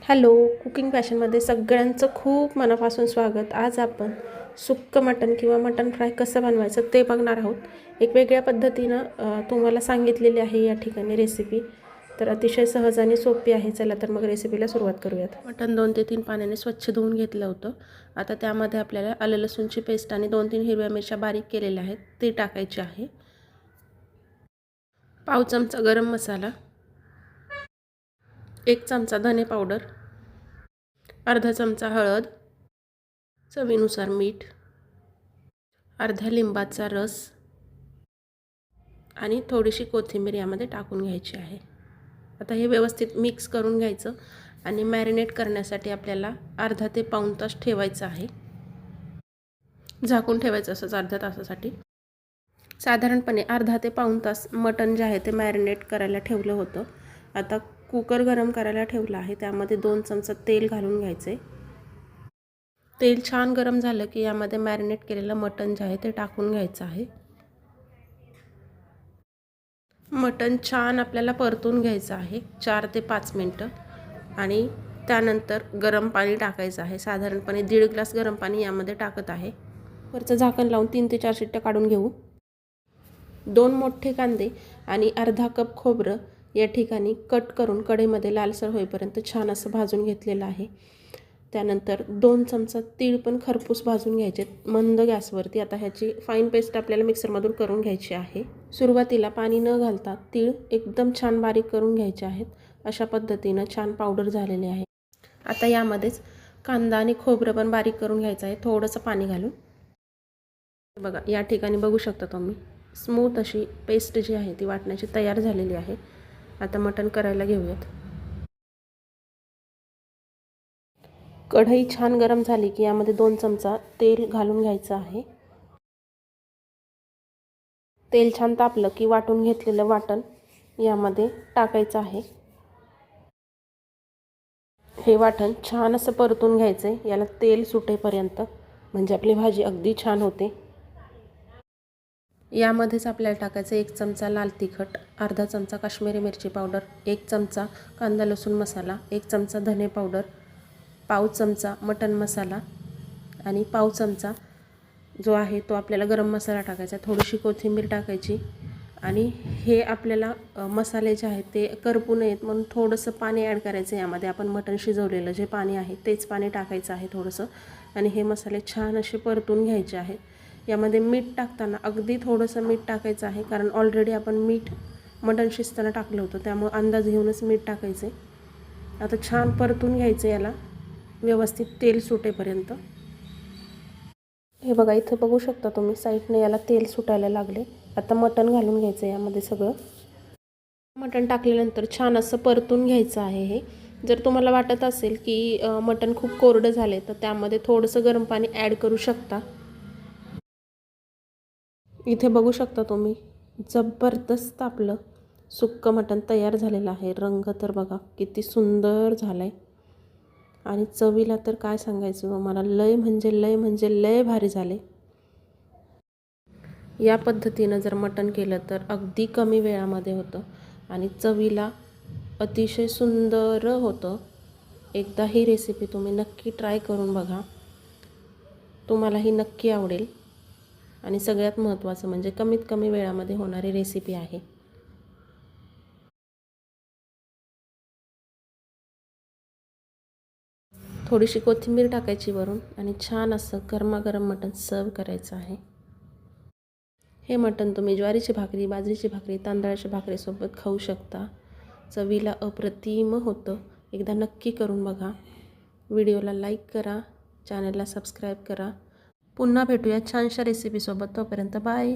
Hello, cooking पॅशनमध्ये सगळ्यांचं खूप मनापासून स्वागत. आज आपण सुक्कं मटण किंवा मटण फ्राय कसं बनवायचं ते बघणार आहोत. एक वेगळ्या पद्धतीनं तुम्हाला सांगितलेली आहे या ठिकाणी रेसिपी. तर अतिशय सहज आणि सोपी आहे. चला तर मग रेसिपीला सुरुवात करूयात. मटण 2 ते 3 पाण्याने स्वच्छ धुवून घेतलं होतं. आता त्यामध्ये आपल्याला आलं लसूणची पेस्ट आणि 2-3 हिरव्या मिरच्या बारीक केलेल्या आहेत ते टाकायचे आहे. पाव चमचा गरम मसाला, 1 चमचा धने पावडर, अर्धा चमचा हळद, चवीनुसार मीठ, अर्ध्या लिंबाचा रस आणि थोडीशी कोथिंबीर यामध्ये टाकून घ्यायची आहे. आता हे व्यवस्थित मिक्स करून घ्यायचं आणि मॅरिनेट करण्यासाठी आपल्याला अर्धा ते पाऊण तास ठेवायचं आहे. झाकून ठेवायचं असंच अर्ध्या तासासाठी. साधारणपणे अर्धा ते पाऊण तास मटण जे आहे ते मॅरिनेट करायला ठेवलं होतं. आता कुकर गरम करायला ठेवला आहे. त्यामध्ये 2 चमचा तेल घालून घ्यायचे. तेल छान गरम झालं की यामध्ये मॅरिनेट केलेलं मटण जे आहे ते टाकून घ्यायचं आहे. मटण छान आपल्याला परतून घ्यायचं आहे 4 ते 5 मिनटं आणि त्यानंतर गरम पाणी टाकायचं आहे. साधारणपणे 1.5 ग्लास गरम पाणी यामध्ये टाकत आहे. वरचं झाकण लावून 3 ते 4 शिट्ट्या काढून घेऊ. 2 मोठे कांदे आणि अर्धा कप खोबरं या ठिकाणी कट करून कढईमध्ये लालसर होईपर्यंत छान असं भाजून घेतलेलं आहे. त्यानंतर 2 चमचा तीळ पण खरपूस भाजून घ्यायचे मंद गॅसवरती. आता ह्याची फाईन पेस्ट आपल्याला मिक्सरमधून करून घ्यायची आहे. सुरुवातीला पाणी न घालता तीळ एकदम छान बारीक करून घ्यायचे आहेत. अशा पद्धतीनं छान पावडर झालेले आहे. आता यामध्येच कांदा आणि खोबरं पण बारीक करून घ्यायचं आहे थोडंसं पाणी घालून. बघा या ठिकाणी बघू शकता तुम्ही स्मूथ अशी पेस्ट जी आहे ती वाटण्याची तयार झालेली आहे. आता मटण करायला घेऊयात. कढई छान गरम झाली की यामध्ये 2 चमचा तेल घालून घ्यायचं आहे. तेल छान तापलं की वाटून घेतलेलं वाटण यामध्ये टाकायचं आहे. हे वाटण छान असं परतून घ्यायचं आहे. याला तेल सुटेपर्यंत म्हणजे आपली भाजी अगदी छान होते. यामध्येच आपल्याला टाकायचं 1 चमचा लाल तिखट, अर्धा चमचा काश्मीरी मिरची पावडर, 1 चमचा कांदा लसूण मसाला, 1 चमचा धने पावडर, पाव चमचा मटण मसाला आणि पाव चमचा जो आहे तो आपल्याला गरम मसाला टाकायचा. थोडीशी कोथिंबीर टाकायची आणि हे आपल्याला मसाले जे आहेत ते करपू नयेत म्हणून थोडंसं पाणी ॲड करायचं. यामध्ये आपण मटण शिजवलेलं जे पाणी आहे तेच पाणी टाकायचं आहे थोडंसं आणि हे मसाले छान असे परतून घ्यायचे आहेत. यामध्ये मीठ टाकताना अगदी थोडंसं मीठ टाकायचं आहे कारण ऑलरेडी आपण मीठ मटण शिजताना टाकलं होतं त्यामुळे अंदाज घेऊनच मीठ टाकायचं आहे. आता छान परतून घ्यायचं याला व्यवस्थित तेल सुटेपर्यंत. हे बघा इथं बघू शकता तुम्ही साईडने याला तेल सुटायला लागले. आता मटण घालून घ्यायचं यामध्ये सगळं. मटण टाकल्यानंतर छान असं परतून घ्यायचं आहे. हे जर तुम्हाला वाटत असेल की मटण खूप कोरडं झाले तर त्यामध्ये थोडंसं गरम पाणी ॲड करू शकता. इथे बघू शकता तुम्ही जबरदस्त आपलं सुक्कं मटण तयार झालेलं आहे. रंग तर बघा किती सुंदर झाला आहे आणि चवीला तर काय सांगायचं मला लय म्हणजे लय भारी झाले. या पद्धतीनं जर मटण केलं तर अगदी कमी वेळामध्ये होतं आणि चवीला अतिशय सुंदर होतं. एकदा ही रेसिपी तुम्ही नक्की ट्राय करून बघा. तुम्हाला ही नक्की आवडेल आणि सगळ्यात महत्त्वाचं म्हणजे कमीत कमी वेळामध्ये होणारी रेसिपी आहे. थोडीशी कोथिंबीर टाकायची वरून आणि छान असं गरमागरम मटण सर्व करायचं आहे. हे मटण तुम्ही ज्वारीची भाकरी, बाजरीची भाकरी, तांदळाच्या भाकरीसोबत खाऊ शकता. चवीला अप्रतिम होतं. एकदा नक्की करून बघा. व्हिडिओला लाईक करा, चॅनलला सबस्क्राईब करा. पुन्हा भेटूया छानशा रेसिपीसोबत. तोपर्यंत बाय.